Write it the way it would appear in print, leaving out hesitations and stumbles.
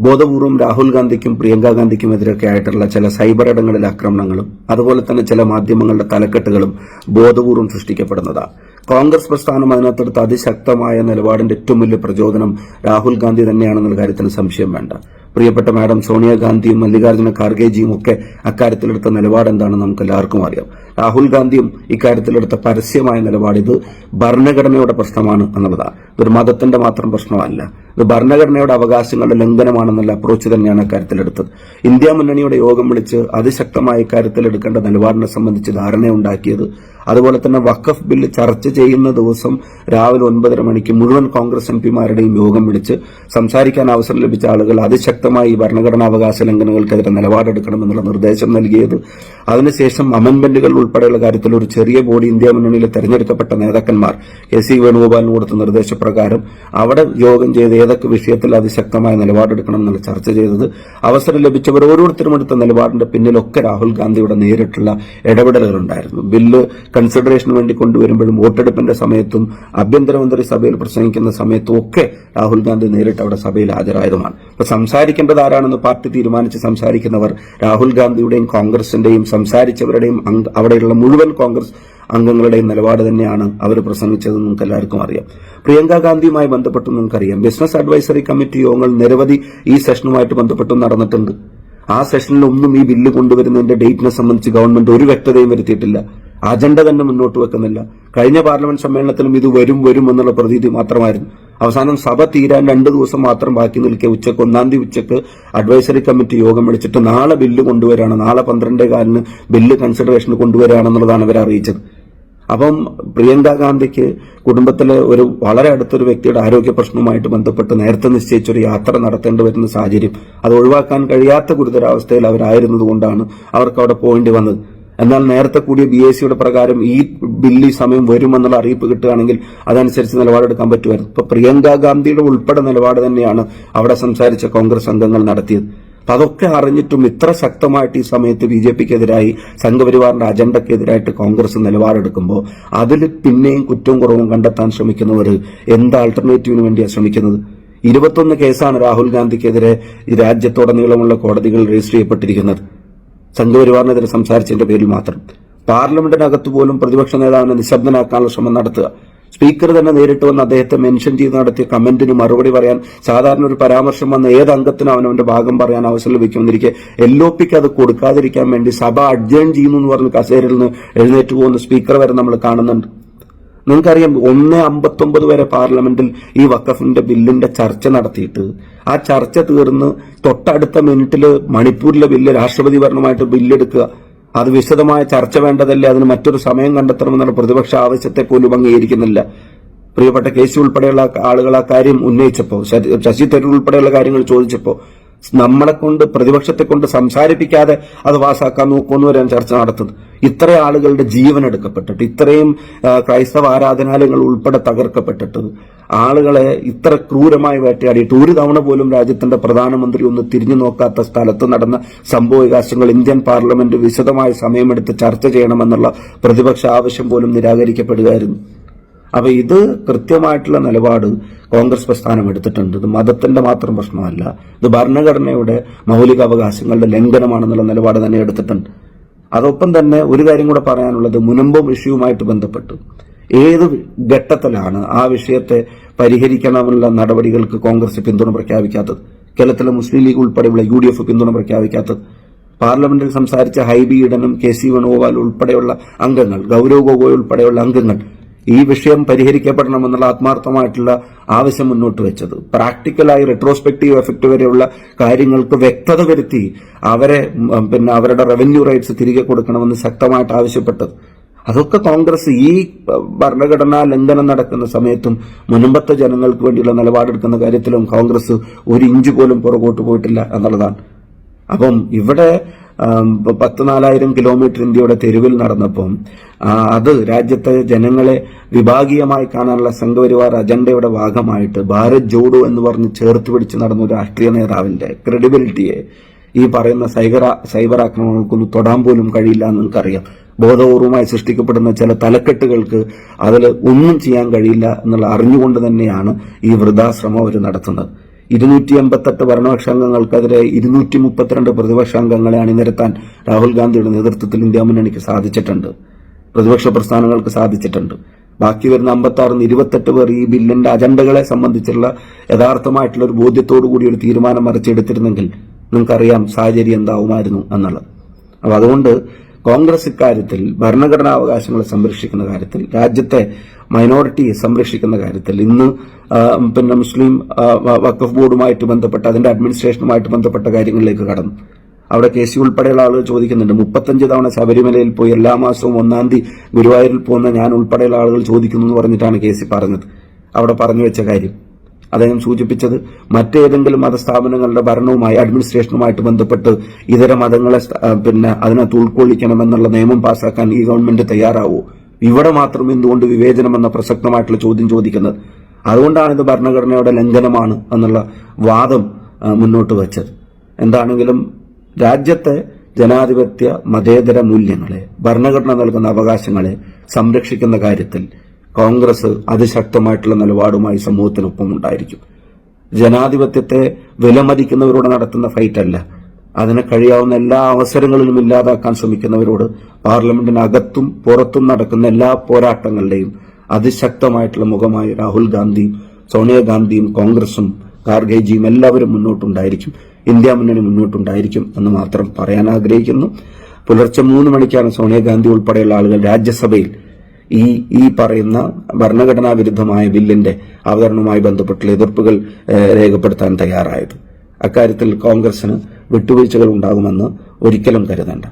ബോധപൂർവം രാഹുൽ ഗാന്ധിക്കും പ്രിയങ്ക ഗാന്ധിക്കുമെതിരൊക്കെ ആയിട്ടുള്ള ചില സൈബർ ഇടങ്ങളിലെ ആക്രമണങ്ങളും അതുപോലെ തന്നെ ചില മാധ്യമങ്ങളുടെ തലക്കെട്ടുകളും ബോധപൂർവം സൃഷ്ടിക്കപ്പെടുന്നതാണ്. കോൺഗ്രസ് പ്രസ്ഥാനം അതിനകത്തെടുത്ത അതിശക്തമായ നിലപാടിന്റെ ഏറ്റവും വലിയ പ്രചോദനം രാഹുൽ ഗാന്ധി തന്നെയാണെന്നുള്ള കാര്യത്തിന് സംശയം വേണ്ട. പ്രിയപ്പെട്ട മാഡം സോണിയാഗാന്ധിയും മല്ലികാർജ്ജുന ഖാർഗെജിയും ഒക്കെ അക്കാര്യത്തിലെടുത്ത നിലപാട് എന്താണെന്ന് നമുക്ക് എല്ലാവർക്കും അറിയാം. രാഹുൽ ഗാന്ധിയും ഇക്കാര്യത്തിലെടുത്ത പരസ്യമായ നിലപാട് ഇത് ഭരണഘടനയുടെ പ്രശ്നമാണ് എന്നുള്ളതാണ്. ഇതൊരു മതത്തിന്റെ മാത്രം പ്രശ്നമല്ല, ഇത് ഭരണഘടനയുടെ അവകാശങ്ങളുടെ ലംഘനമാണെന്നുള്ള അപ്രോച്ച് തന്നെയാണ് അക്കാര്യത്തിലെടുത്തത്. ഇന്ത്യ മുന്നണിയുടെ യോഗം വിളിച്ച് അതിശക്തമായ ഇക്കാര്യത്തിൽ എടുക്കേണ്ട നിലപാടിനെ സംബന്ധിച്ച് ധാരണയുണ്ടാക്കിയത്, അതുപോലെ തന്നെ വഖഫ് ബില്ല് ചർച്ച ചെയ്യുന്ന ദിവസം രാവിലെ 9:30 മണിക്ക് മുഴുവൻ കോൺഗ്രസ് എംപിമാരുടെയും യോഗം വിളിച്ച് സംസാരിക്കാൻ അവസരം ലഭിച്ച ആളുകൾ അതിശക്തമായി ഭരണഘടനാ അവകാശ ലംഘനങ്ങൾക്കെതിരെ നിലപാടെടുക്കണമെന്നുള്ള നിർദ്ദേശം നൽകിയത്, അതിനുശേഷം അമെന്റ്മെന്റുകൾ ഉൾപ്പെടെയുള്ള കാര്യത്തിൽ ഒരു ചെറിയ ബോഡി ഇന്ത്യ മുന്നണിയിലെ തെരഞ്ഞെടുക്കപ്പെട്ട നേതാക്കന്മാർ കെ.സി. വേണുഗോപാലിന് കൊടുത്ത നിർദ്ദേശപ്രകാരം അവിടെ യോഗം ചെയ്ത് ഏതൊക്കെ വിഷയത്തിൽ അതിശക്തമായ നിലപാടെടുക്കണം എന്നുള്ള ചർച്ച ചെയ്തത്, അവസരം ലഭിച്ചവർ ഓരോരുത്തരും എടുത്ത നിലപാടിന്റെ പിന്നിലൊക്കെ രാഹുൽ ഗാന്ധിയുടെ നേരിട്ടുള്ള ഇടപെടലുകളുണ്ടായിരുന്നു. ബില്ല് കൺസിഡറേഷന് വേണ്ടി കൊണ്ടുവരുമ്പോഴും വോട്ടെടുപ്പിന്റെ സമയത്തും ആഭ്യന്തരമന്ത്രി സഭയിൽ പ്രസംഗിക്കുന്ന സമയത്തും ഒക്കെ രാഹുൽ ഗാന്ധി നേരിട്ട് അവിടെ സഭയിൽ ഹാജരായതുമാണ്. അപ്പൊ സംസാരിക്കേണ്ടത് ആരാണെന്ന് പാർട്ടി തീരുമാനിച്ച് സംസാരിക്കുന്നവർ രാഹുൽ ഗാന്ധിയുടെയും കോൺഗ്രസിന്റെയും സംസാരിച്ചവരുടെയും അവിടെയുള്ള മുഴുവൻ കോൺഗ്രസ് അംഗങ്ങളുടെയും നിലപാട് തന്നെയാണ് അവർ പ്രസംഗിച്ചതെന്ന് നമുക്ക് എല്ലാവർക്കും അറിയാം. പ്രിയങ്ക ഗാന്ധിയുമായി ബന്ധപ്പെട്ട് നിങ്ങൾക്കറിയാം, ബിസിനസ് അഡ്വൈസറി കമ്മിറ്റി യോഗങ്ങൾ നിരവധി ഈ സെഷനുമായിട്ട് ബന്ധപ്പെട്ടും നടന്നിട്ടുണ്ട്. ആ സെഷനിലൊന്നും ഈ ബില്ല് കൊണ്ടുവരുന്നതിന്റെ ഡേറ്റിനെ സംബന്ധിച്ച് ഗവൺമെന്റ് ഒരു വ്യക്തതയും വരുത്തിയിട്ടില്ല. അജണ്ട തന്നെ മുന്നോട്ട് വെക്കുന്നില്ല. കഴിഞ്ഞ പാർലമെന്റ് സമ്മേളനത്തിലും ഇത് വരും എന്നുള്ള പ്രതീതി മാത്രമായിരുന്നു. അവസാനം സഭ തീരാൻ 2 ദിവസം മാത്രം ബാക്കി നിൽക്കെ ഉച്ചക്ക് 1-ാം തീയതി ഉച്ചക്ക് അഡ്വൈസറി കമ്മിറ്റി യോഗം വിളിച്ചിട്ട് നാളെ ബില്ല് കൊണ്ടുവരാണ്, നാളെ 12:15 ബില്ല് കൺസിഡറേഷന് കൊണ്ടുവരികയാണെന്നുള്ളതാണ് അവർ അറിയിച്ചത്. അപ്പം പ്രിയങ്ക ഗാന്ധിക്ക് കുടുംബത്തിലെ ഒരു വളരെ അടുത്തൊരു വ്യക്തിയുടെ ആരോഗ്യ പ്രശ്നവുമായിട്ട് ബന്ധപ്പെട്ട് നേരത്തെ നിശ്ചയിച്ചൊരു യാത്ര നടത്തേണ്ടി വരുന്ന സാഹചര്യം, അത് ഒഴിവാക്കാൻ കഴിയാത്ത ഗുരുതരാവസ്ഥയിൽ അവരായിരുന്നതുകൊണ്ടാണ് അവർക്ക് അവിടെ പോകേണ്ടി വന്നത്. എന്നാൽ നേരത്തെ കൂടിയ BACയുടെ പ്രകാരം ഈ ബില്ല് ഈ സമയം വരുമെന്നുള്ള അറിയിപ്പ് കിട്ടുകയാണെങ്കിൽ അതനുസരിച്ച് നിലപാടെടുക്കാൻ പറ്റുമായിരുന്നു. ഇപ്പൊ പ്രിയങ്ക ഗാന്ധിയുടെ ഉൾപ്പെടെ നിലപാട് തന്നെയാണ് അവിടെ സംസാരിച്ച കോൺഗ്രസ് അംഗങ്ങൾ നടത്തിയത്. അപ്പൊ അതൊക്കെ അറിഞ്ഞിട്ടും ഇത്ര ശക്തമായിട്ട് ഈ സമയത്ത് BJPക്കെതിരായി സംഘപരിവാറിന്റെ അജണ്ടക്കെതിരായിട്ട് കോൺഗ്രസ് നിലപാടെടുക്കുമ്പോൾ അതിൽ പിന്നെയും കുറ്റവും കുറവും കണ്ടെത്താൻ ശ്രമിക്കുന്നവർ എന്ത് ആൾട്ടർനേറ്റീവിന് വേണ്ടിയാണ് ശ്രമിക്കുന്നത്? 21 കേസാണ് രാഹുൽ ഗാന്ധിക്കെതിരെ ഈ രാജ്യത്തുടനീളമുള്ള കോടതികൾ രജിസ്റ്റർ ചെയ്യപ്പെട്ടിരിക്കുന്നത്, സംഘപരിവാറിനെതിരെ സംസാരിച്ചതിന്റെ പേരിൽ മാത്രം. പാർലമെന്റിനകത്ത് പോലും പ്രതിപക്ഷ നേതാവിനെ നിശബ്ദനാക്കാനുള്ള ശ്രമം നടത്തുക, സ്പീക്കർ തന്നെ നേരിട്ട് വന്ന് അദ്ദേഹത്തെ മെൻഷൻ ചെയ്ത് നടത്തിയ കമന്റിന് മറുപടി പറയാൻ സാധാരണ ഒരു പരാമർശം വന്ന ഏത് അംഗത്തിനും അവനവന്റെ ഭാഗം പറയാൻ അവസരം ലഭിക്കുമെന്നിരിക്കെ LOPക്ക് അത് കൊടുക്കാതിരിക്കാൻ വേണ്ടി സഭ അഡ്ജേൺ ചെയ്യുന്നു എന്ന് പറഞ്ഞ് കസേരയിൽ നിന്ന് എഴുന്നേറ്റ് പോകുന്ന സ്പീക്കർ വരെ നമ്മൾ കാണുന്നുണ്ട്. നിങ്ങൾക്കറിയാം, 1:59 വരെ പാർലമെന്റിൽ ഈ വഖഫിന്റെ ബില്ലിന്റെ ചർച്ച നടത്തിയിട്ട് ആ ചർച്ച തീർന്ന് തൊട്ടടുത്ത മിനിറ്റില് മണിപ്പൂരിലെ ബില്ല് രാഷ്ട്രപതി ഭരണമായിട്ട് ബില്ലെടുക്കുക, അത് വിശദമായ ചർച്ച വേണ്ടതല്ലേ, അതിന് മറ്റൊരു സമയം കണ്ടെത്തണമെന്നുള്ള പ്രതിപക്ഷ ആവശ്യത്തെ പോലും അംഗീകരിക്കുന്നില്ല. പ്രിയപ്പെട്ട കേസി ഉൾപ്പെടെയുള്ള ആളുകൾ ആ കാര്യം ഉന്നയിച്ചപ്പോൾ, ശശി തരൂർ ഉൾപ്പെടെയുള്ള കാര്യങ്ങൾ ചോദിച്ചപ്പോൾ നമ്മളെ കൊണ്ട് പ്രതിപക്ഷത്തെ കൊണ്ട് സംസാരിപ്പിക്കാതെ അത് പാസ്സാക്കാൻ നോക്കുമെന്ന് വരെയാണ് ചർച്ച നടത്തുന്നത്. ഇത്ര ആളുകളുടെ ജീവൻ എടുക്കപ്പെട്ടിട്ട്, ഇത്രയും ക്രൈസ്തവ ആരാധനാലയങ്ങൾ ഉൾപ്പെടെ തകർക്കപ്പെട്ടിട്ട്, ആളുകളെ ഇത്ര ക്രൂരമായി വേട്ടയാടിയിട്ട് ഒരു തവണ പോലും രാജ്യത്തിന്റെ പ്രധാനമന്ത്രി ഒന്ന് തിരിഞ്ഞു നോക്കാത്ത സ്ഥലത്ത് നടന്ന സംഭവവികാസങ്ങൾ ഇന്ത്യൻ പാർലമെന്റ് വിശദമായ സമയമെടുത്ത് ചർച്ച ചെയ്യണമെന്നുള്ള പ്രതിപക്ഷ ആവശ്യം പോലും നിരാകരിക്കപ്പെടുകയായിരുന്നു. അപ്പൊ ഇത് കൃത്യമായിട്ടുള്ള നിലപാട് കോൺഗ്രസ് പ്രസ്ഥാനം എടുത്തിട്ടുണ്ട്. ഇത് മതത്തിന്റെ മാത്രം പ്രശ്നമല്ല, ഇത് ഭരണഘടനയുടെ മൗലിക അവകാശങ്ങളുടെ ലംഘനമാണെന്നുള്ള നിലപാട് തന്നെ എടുത്തിട്ടുണ്ട്. അതൊപ്പം തന്നെ ഒരു കാര്യം കൂടെ പറയാനുള്ളത്, മുനമ്പം ഇഷ്യൂവുമായിട്ട് ബന്ധപ്പെട്ട് ഏത് ഘട്ടത്തിലാണ് ആ വിഷയത്തെ പരിഹരിക്കണമെന്നുള്ള നടപടികൾക്ക് കോൺഗ്രസ് പിന്തുണ പ്രഖ്യാപിക്കാത്തത്? കേരളത്തിലെ മുസ്ലിം ലീഗ് ഉൾപ്പെടെയുള്ള UDF പിന്തുണ പ്രഖ്യാപിക്കാത്തത്? പാർലമെന്റിൽ സംസാരിച്ച ഹൈബി ഈഡനും KC വേണുഗോപാൽ ഉൾപ്പെടെയുള്ള അംഗങ്ങൾ, ഗൌരവ് ഗൊഗോയ് ഉൾപ്പെടെയുള്ള അംഗങ്ങൾ ഈ വിഷയം പരിഹരിക്കപ്പെടണമെന്നുള്ള ആത്മാർത്ഥമായിട്ടുള്ള ആവശ്യം മുന്നോട്ട് വെച്ചത്, പ്രാക്ടിക്കലായി റെട്രോസ്പെക്റ്റീവ് എഫക്ട് വരെയുള്ള കാര്യങ്ങൾക്ക് വ്യക്തത വരുത്തി അവരുടെ റവന്യൂ റൈറ്റ്സ് തിരികെ കൊടുക്കണമെന്ന് ശക്തമായിട്ട് ആവശ്യപ്പെട്ടത്, അതൊക്കെ കോൺഗ്രസ് ഈ ഭരണഘടനാ ലംഘനം നടക്കുന്ന സമയത്തും മുൻപത്തെ ജനങ്ങൾക്ക് വേണ്ടിയുള്ള നിലപാടെടുക്കുന്ന കാര്യത്തിലും കോൺഗ്രസ് ഒരു ഇഞ്ച് പോലും പുറകോട്ട് പോയിട്ടില്ല എന്നുള്ളതാണ്. അപ്പം ഇവിടെ 14,000 കിലോമീറ്റർ ഇന്ത്യയുടെ തെരുവിൽ നടന്നപ്പം അത് രാജ്യത്തെ ജനങ്ങളെ വിഭാഗീയമായി കാണാനുള്ള സംഘപരിവാർ അജണ്ടയുടെ ഭാഗമായിട്ട് ഭാരത് ജോഡോ എന്ന് പറഞ്ഞ് ചേർത്ത് പിടിച്ച് നടന്ന ഒരു രാഷ്ട്രീയ നേതാവിന്റെ ക്രെഡിബിലിറ്റിയെ ഈ പറയുന്ന സൈബർ ആക്രമണങ്ങൾക്കൊന്നും തൊടാൻ പോലും കഴിയില്ല എന്ന് നിങ്ങൾക്കറിയാം. ബോധപൂർവമായി സൃഷ്ടിക്കപ്പെടുന്ന ചില തലക്കെട്ടുകൾക്ക് അതിൽ ഒന്നും ചെയ്യാൻ കഴിയില്ല എന്നുള്ള അറിഞ്ഞുകൊണ്ട് തന്നെയാണ് ഈ വൃഥാശ്രമം അവർ നടത്തുന്നത്. 288 ഭരണപക്ഷാംഗങ്ങൾക്കെതിരെ 232 പ്രതിപക്ഷാംഗങ്ങളെ അണിനിരത്താൻ രാഹുൽ ഗാന്ധിയുടെ നേതൃത്വത്തിൽ ഇന്ത്യ മുന്നണിക്ക് സാധിച്ചിട്ടുണ്ട്. പ്രതിപക്ഷ പ്രസ്ഥാനങ്ങൾക്ക് സാധിച്ചിട്ടുണ്ട്. ബാക്കി വരുന്ന 56-28 പേർ ഈ ബില്ലിന്റെ അജണ്ടകളെ സംബന്ധിച്ചുള്ള യഥാർത്ഥമായിട്ടുള്ള ഒരു ബോധ്യത്തോടു കൂടി ഒരു തീരുമാനം മറിച്ചെടുത്തിരുന്നെങ്കിൽ നിങ്ങൾക്കറിയാം സാഹചര്യം എന്താവുമായിരുന്നു എന്നുള്ളത്. അപ്പൊ അതുകൊണ്ട് കോൺഗ്രസ് ഇക്കാര്യത്തിൽ ഭരണഘടനാവകാശങ്ങളെ സംരക്ഷിക്കുന്ന കാര്യത്തിൽ, രാജ്യത്തെ മൈനോറിറ്റിയെ സംരക്ഷിക്കുന്ന കാര്യത്തിൽ ഇന്ന് മുസ്ലിം വഖഫ് ബോർഡുമായിട്ട് ബന്ധപ്പെട്ട അതിന്റെ അഡ്മിനിസ്ട്രേഷനുമായിട്ട് ബന്ധപ്പെട്ട കാര്യങ്ങളിലേക്ക് കടന്നു. അവിടെ കേസി ഉൾപ്പെടെയുള്ള ആളുകൾ ചോദിക്കുന്നുണ്ട്. 35 തവണ ശബരിമലയിൽ പോയി എല്ലാ മാസവും 1-ാം തീയതി ഗുരുവായൂരിൽ പോകുന്ന ഞാൻ ഉൾപ്പെടെയുള്ള ആളുകൾ ചോദിക്കുന്നു എന്ന് പറഞ്ഞിട്ടാണ് കേസി പറഞ്ഞത്. അവിടെ പറഞ്ഞു വെച്ച കാര്യം അദ്ദേഹം സൂചിപ്പിച്ചത് മറ്റേതെങ്കിലും മതസ്ഥാപനങ്ങളുടെ ഭരണവുമായി അഡ്മിനിസ്ട്രേഷനുമായിട്ട് ബന്ധപ്പെട്ട് ഇതര മതങ്ങളെ അതിനകത്ത് ഉൾക്കൊള്ളിക്കണമെന്നുള്ള നിയമം പാസാക്കാൻ ഈ ഗവൺമെന്റ് തയ്യാറാവൂ? ഇവിടെ മാത്രം എന്തുകൊണ്ട് വിവേചനം എന്ന പ്രസക്തമായിട്ടുള്ള ചോദ്യം ചോദിക്കുന്നത്? അതുകൊണ്ടാണ് ഇത് ഭരണഘടനയുടെ ലംഘനമാണ് എന്നുള്ള വാദം മുന്നോട്ട് വച്ചത്. എന്താണെങ്കിലും രാജ്യത്തെ ജനാധിപത്യ മതേതര മൂല്യങ്ങളെ, ഭരണഘടന നൽകുന്ന അവകാശങ്ങളെ സംരക്ഷിക്കുന്ന കാര്യത്തിൽ കോൺഗ്രസ് അതിശക്തമായിട്ടുള്ള നിലപാടുമായി സമൂഹത്തിനൊപ്പം ഉണ്ടായിരിക്കും. ജനാധിപത്യത്തെ വിലമതിക്കുന്നവരോട് നടത്തുന്ന ഫൈറ്റല്ല, അതിനെ കഴിയാവുന്ന എല്ലാ അവസരങ്ങളിലും ഇല്ലാതാക്കാൻ ശ്രമിക്കുന്നവരോട് പാർലമെന്റിനകത്തും പുറത്തും നടക്കുന്ന എല്ലാ പോരാട്ടങ്ങളുടെയും അതിശക്തമായിട്ടുള്ള മുഖമായി രാഹുൽ ഗാന്ധിയും സോണിയാഗാന്ധിയും കോൺഗ്രസും ഖാർഗെജിയും എല്ലാവരും മുന്നോട്ടുണ്ടായിരിക്കും. ഇന്ത്യ മുന്നണി മുന്നോട്ടുണ്ടായിരിക്കും എന്ന് മാത്രം പറയാൻ ആഗ്രഹിക്കുന്നു. പുലർച്ചെ 3 മണിക്കാണ് സോണിയാഗാന്ധി ഉൾപ്പെടെയുള്ള ആളുകൾ രാജ്യസഭയിൽ ഈ പറയുന്ന ഭരണഘടനാ വിരുദ്ധമായ ബില്ലിന്റെ അവതരണവുമായി ബന്ധപ്പെട്ടുള്ള എതിർപ്പുകൾ രേഖപ്പെടുത്താൻ തയ്യാറായത്. അക്കാര്യത്തിൽ കോൺഗ്രസിന് വിട്ടുവീഴ്ചകൾ ഉണ്ടാകുമെന്ന് ഒരിക്കലും കരുതേണ്ട.